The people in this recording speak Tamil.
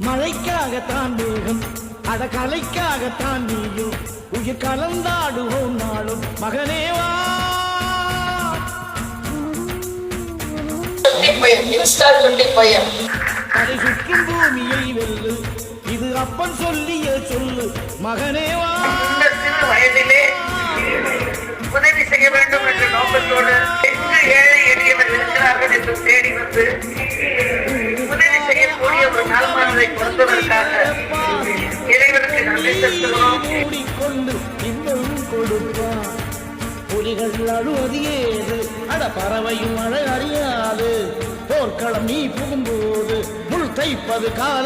மழைக்காகத்தான் மேகம் அட கலைக்காகத்தான் நீயும் உயிர் கலந்தாடுவோம் நாளும் மகனேவா. அதை சுற்றும் பூமியை வெல்லு இது அப்பன் சொல்லிய சொல்லு மகனேவா. வயதிலே உதவி செய்ய வேண்டும் என்ற நோக்கத்தோடு எங்கு ஏழை எளியவர் இருக்கிறார்கள் என்று தேடி வந்து உதவி செய்யக்கூடிய ஒரு நலமானதை கொடுத்ததற்காக இறைவனுக்கு நன்றி செலுத்துகிறோம். மூடிக்கொண்டு இன்னும் கொடுப்பான் புலிகள் அழுவது ஏது அட பறவையும் அழ அறியாது போர்க்களம் நீ புகும்போது முள் தைப்பது கால